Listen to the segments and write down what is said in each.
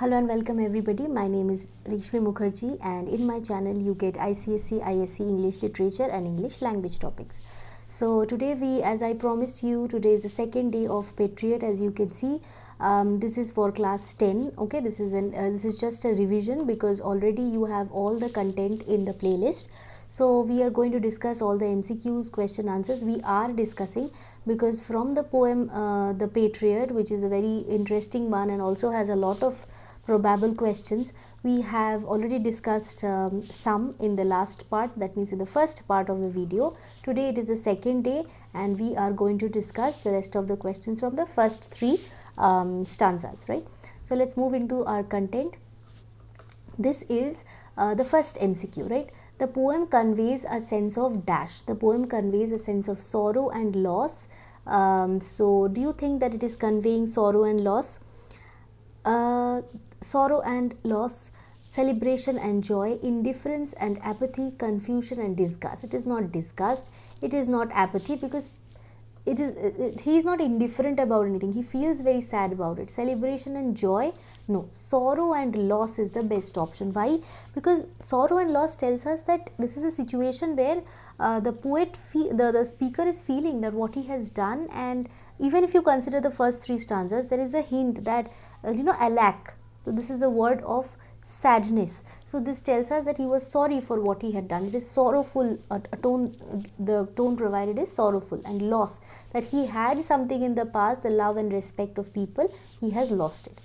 Hello and welcome everybody. My name is Rishmi Mukherjee and in my channel you get ICSE, ISC English Literature and English Language topics. So today as I promised you, today is the second day of Patriot. As you can see, this is for class 10. Okay, this is just a revision because already you have all the content in the playlist. So we are going to discuss all the MCQs, question answers. We are discussing because from the poem The Patriot, which is a very interesting one and also has a lot of probable questions, we have already discussed some in the last part, that means in the first part of the video. Today it is the second day and we are going to discuss the rest of the questions from the first three stanzas, right? So let's move into our content. This is the first MCQ, right? The poem conveys a sense of dash. The poem conveys a sense of sorrow and loss. So do you think that it is conveying sorrow and loss? Sorrow and loss, celebration and joy, indifference and apathy, confusion and disgust. It is not disgust, it is not apathy, because he is not indifferent about anything, he feels very sad about it. Celebration and joy, no. Sorrow and loss is the best option. Why? Because sorrow and loss tells us that this is a situation where the poet, the speaker is feeling that what he has done, and even if you consider the first three stanzas, there is a hint that alack. So this is a word of sadness. So this tells us that he was sorry for what he had done. It is sorrowful, the tone provided is sorrowful, and loss, that he had something in the past, the love and respect of people, he has lost it.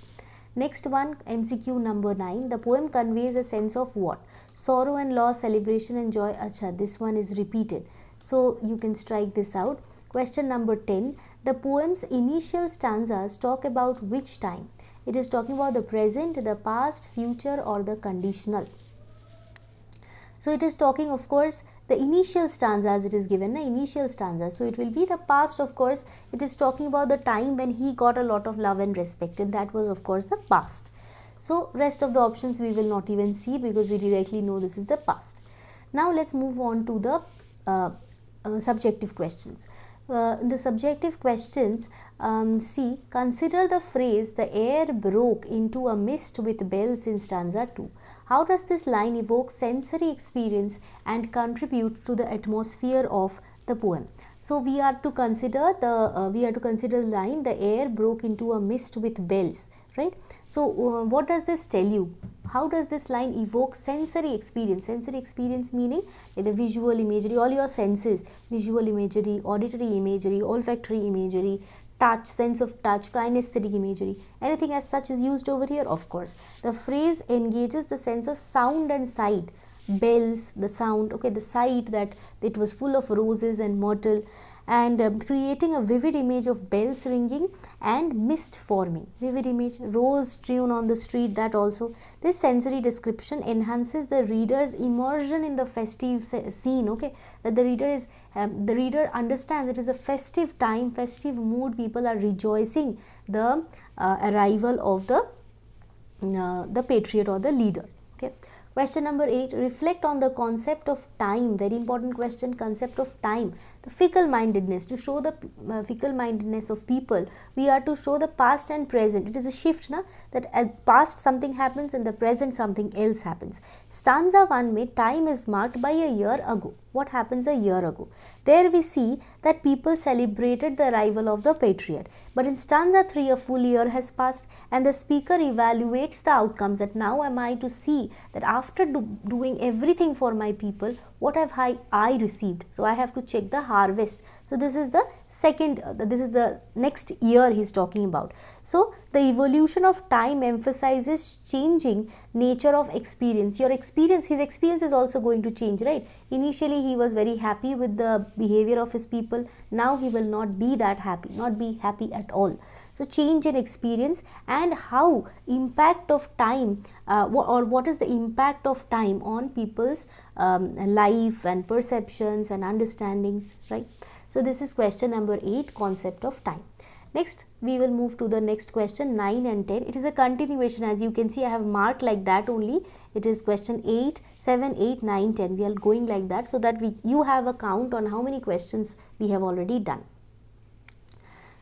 Next one, MCQ number 9. The poem conveys a sense of what? Sorrow and loss, celebration and joy. Acha, this one is repeated. So you can strike this out. Question number 10. The poem's initial stanzas talk about which time? It is talking about the present, the past, future, or the conditional. So it is talking, of course, the initial stanza as it is given, the initial stanza. So it will be the past, of course. It is talking about the time when he got a lot of love and respect, and that was, of course, the past. So rest of the options we will not even see because we directly know this is the past. Now let's move on to the subjective questions. The subjective questions, see, consider the phrase the air broke into a mist with bells in stanza 2. How does this line evoke sensory experience and contribute to the atmosphere of the poem? So we are to consider the line the air broke into a mist with bells, right? So what does this tell you? How does this line evoke sensory experience? Sensory experience meaning the visual imagery, all your senses, visual imagery, auditory imagery, olfactory imagery, touch, sense of touch, kinesthetic imagery, anything as such is used over here, of course. The phrase engages the sense of sound and sight. Bells, the sound, okay, the sight that it was full of roses and myrtle, and creating a vivid image of bells ringing and mist forming. Vivid image, rose strewn on the street, that also. This sensory description enhances the reader's immersion in the festive scene, okay, that the reader understands it is a festive time, festive mood, people are rejoicing the arrival of the patriot or the leader, okay. Question number 8, reflect on the concept of time. Very important question, concept of time. The fickle-mindedness, to show the fickle-mindedness of people, we are to show the past and present. It is a shift, na? That at past something happens and the present something else happens. Stanza 1 mein time is marked by a year ago. What happens a year ago? There we see that people celebrated the arrival of the patriot. But in stanza 3, a full year has passed and the speaker evaluates the outcomes, that now am I to see that after doing everything for my people, what have I received? So I have to check the harvest. So this is the second, this is the next year he is talking about. So the evolution of time emphasizes changing nature of experience. Your experience, his experience is also going to change, right? Initially he was very happy with the behavior of his people. Now he will not be that happy, not be happy at all. So change in experience, and how impact of time or what is the impact of time on people's life and perceptions and understandings, right? So this is question number 8, concept of time. Next we will move to the next question, 9 and 10. It is a continuation, as you can see I have marked like that only. It is question 8, 7, 8, 9, 10. We are going like that so that you have a count on how many questions we have already done.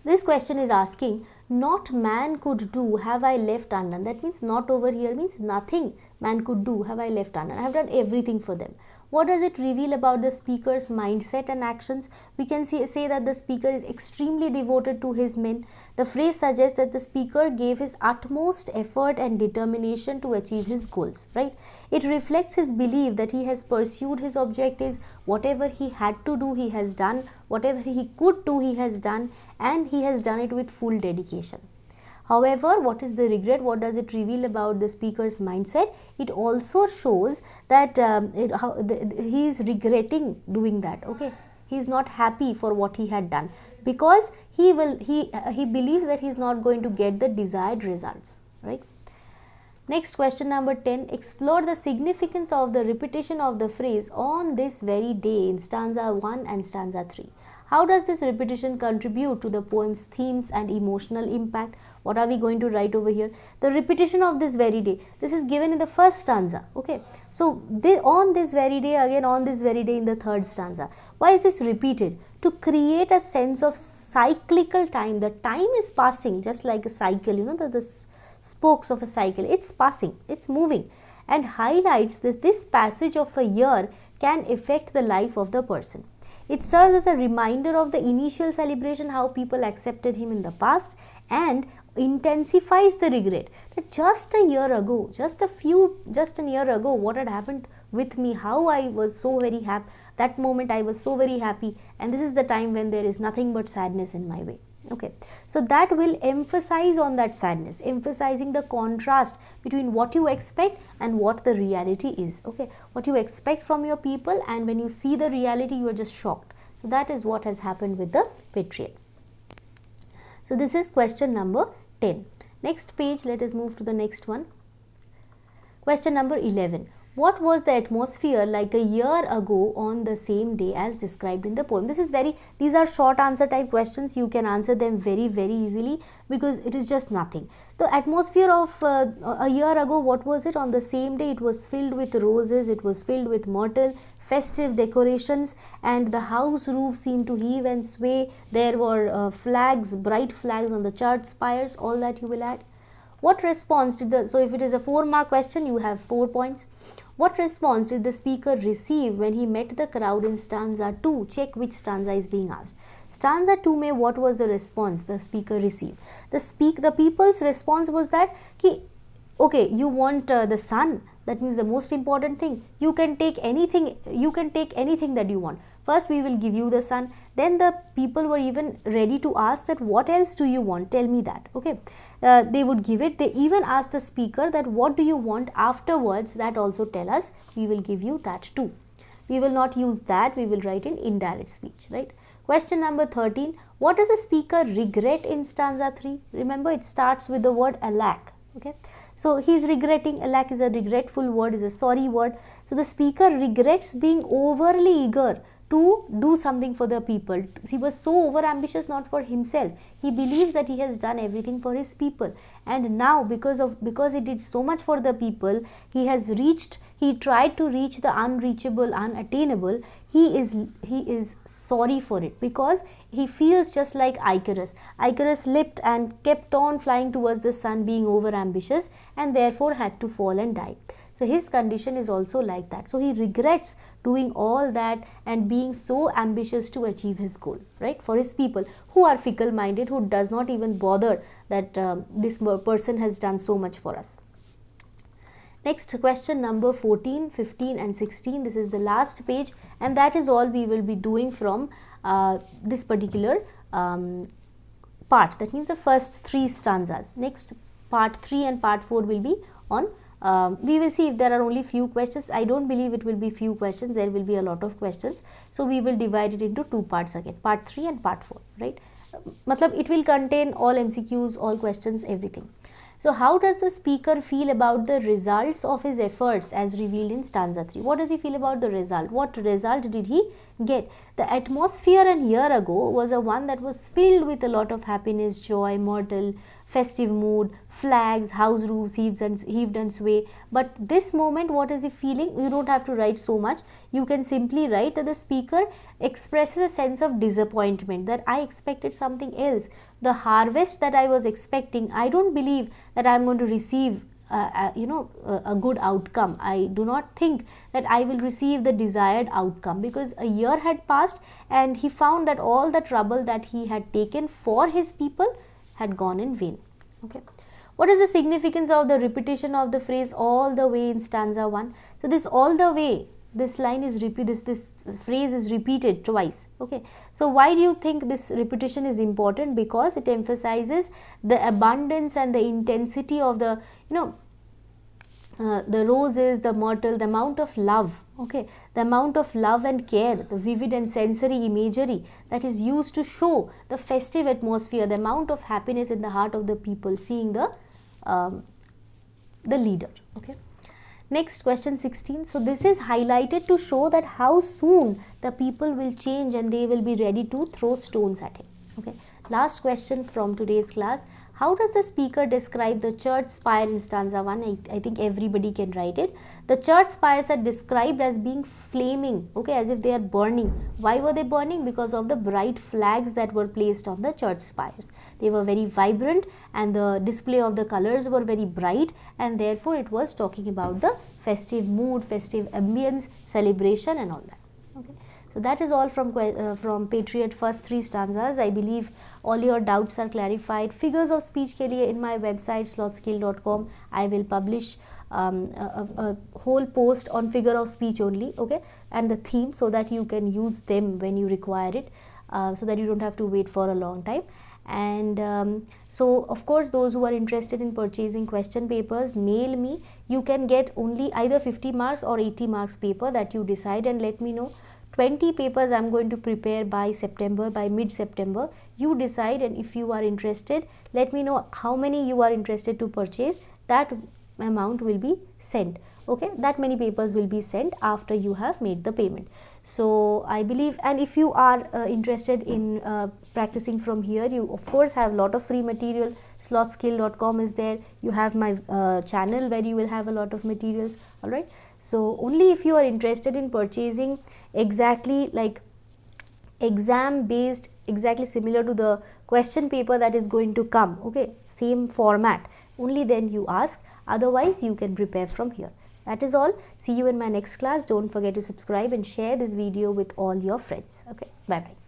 This question is asking, not man could do have I left undone. That means not over here means nothing man could do have I left undone. I have done everything for them. What does it reveal about the speaker's mindset and actions? We can say that the speaker is extremely devoted to his men. The phrase suggests that the speaker gave his utmost effort and determination to achieve his goals, right? It reflects his belief that he has pursued his objectives. Whatever he had to do, he has done. Whatever he could do, he has done, and he has done it with full dedication. However, what is the regret? What does it reveal about the speaker's mindset? It also shows that he is regretting doing that. Okay, he is not happy for what he had done, because he believes that he is not going to get the desired results, right? Next, question number 10. Explore the significance of the repetition of the phrase "on this very day" in stanza 1 and stanza 3. How does this repetition contribute to the poem's themes and emotional impact? What are we going to write over here? The repetition of this very day. This is given in the first stanza. Okay. So, on this very day, again on this very day in the third stanza. Why is this repeated? To create a sense of cyclical time. The time is passing just like a cycle, you know, the spokes of a cycle. It's passing, it's moving, and highlights this passage of a year can affect the life of the person. It serves as a reminder of the initial celebration, how people accepted him in the past, and intensifies the regret that just a year ago, just a year ago, what had happened with me, how I was so very happy, that moment I was so very happy, and this is the time when there is nothing but sadness in my way. Okay, so that will emphasize on that sadness, emphasizing the contrast between what you expect and what the reality is. Okay, what you expect from your people, and when you see the reality, you are just shocked. So that is what has happened with the patriot. So this is question number 10. Next page, let us move to the next one. Question number 11. What was the atmosphere like a year ago on the same day as described in the poem? These are short answer type questions. You can answer them very easily, because it is just nothing. The atmosphere of a year ago, what was it on the same day? It was filled with roses, it was filled with myrtle, festive decorations, and the house roof seemed to heave and sway. There were flags, bright flags on the church spires, all that you will add. What response did so if it is a 4-mark question, you have 4 points. What response did the speaker receive when he met the crowd in stanza 2? Check which stanza is being asked. Stanza 2 mein, what was the response the speaker received? The people's response was that, okay, you want the sun, that means the most important thing. You can take anything that you want. First we will give you the sun. Then the people were even ready to ask that, what else do you want? Tell me that. Okay, they would give it. They even asked the speaker that, what do you want afterwards? That also tell us. We will give you that too. We will not use that. We will write in indirect speech, right? Question number 13. What does the speaker regret in stanza 3? Remember, it starts with the word alack. Okay, so he is regretting. Alack is a regretful word, is a sorry word. So the speaker regrets being overly eager to do something for the people. He was so over ambitious, not for himself. He believes that he has done everything for his people, and now because he did so much for the people, he tried to reach the unreachable, unattainable. He is sorry for it, because he feels just like Icarus. Icarus leapt and kept on flying towards the sun, being over ambitious, and therefore had to fall and die. So his condition is also like that. So he regrets doing all that and being so ambitious to achieve his goal, right? For his people who are fickle minded, who does not even bother that this person has done so much for us. Next, question number 14, 15 and 16. This is the last page, and that is all we will be doing from this particular part. That means the first 3 stanzas. Next, part 3 and part 4 will be on we will see if there are only few questions. I don't believe it will be few questions. There will be a lot of questions. So we will divide it into 2 parts again, part 3 and part 4, right? Matlab, it will contain all MCQs, all questions, everything. So how does the speaker feel about the results of his efforts as revealed in stanza 3? What does he feel about the result? What result did he get? The atmosphere a year ago was a one that was filled with a lot of happiness, joy, myrtle, festive mood, flags, house roofs heaved and sway. But this moment, what is he feeling? You don't have to write so much. You can simply write that the speaker expresses a sense of disappointment, that I expected something else. The harvest that I was expecting, I don't believe that I am going to receive a good outcome. I do not think that I will receive the desired outcome, because a year had passed and he found that all the trouble that he had taken for his people had gone in vain. Okay, what is the significance of the repetition of the phrase all the way in stanza 1? So this all the way, this line is this phrase is repeated twice. Okay, so why do you think this repetition is important? Because it emphasizes the abundance and the intensity of the the roses, the myrtle, the amount of love, okay, the amount of love and care, the vivid and sensory imagery that is used to show the festive atmosphere, the amount of happiness in the heart of the people seeing the leader. Okay. Next, question 16. So this is highlighted to show that how soon the people will change and they will be ready to throw stones at him. Okay. Last question from today's class. How does the speaker describe the church spire in stanza 1? I think everybody can write it. The church spires are described as being flaming, okay, as if they are burning. Why were they burning? Because of the bright flags that were placed on the church spires. They were very vibrant and the display of the colors were very bright, and therefore it was talking about the festive mood, festive ambience, celebration and all that. Okay. So that is all from Patriot first 3 stanzas. I believe all your doubts are clarified. Figures of speech के लिए in my website slothskill.com I will publish a whole post on figure of speech only, okay, and the theme, so that you can use them when you require it, so that you don't have to wait for a long time. And so of course those who are interested in purchasing question papers, mail me. You can get only either 50 marks or 80 marks paper, that you decide and let me know. 20 papers I am going to prepare by September, by mid-September. You decide, and if you are interested, let me know how many you are interested to purchase. That amount will be sent. Okay, that many papers will be sent after you have made the payment. So I believe, and if you are interested in practicing from here, you of course have a lot of free material. slothskill.com is there. You have my channel where you will have a lot of materials. All right. So only if you are interested in purchasing exactly like exam based, exactly similar to the question paper that is going to come, okay, same format, only then you ask. Otherwise you can prepare from here. That is all. See you in my next class. Don't forget to subscribe and share this video with all your friends. Okay, bye bye.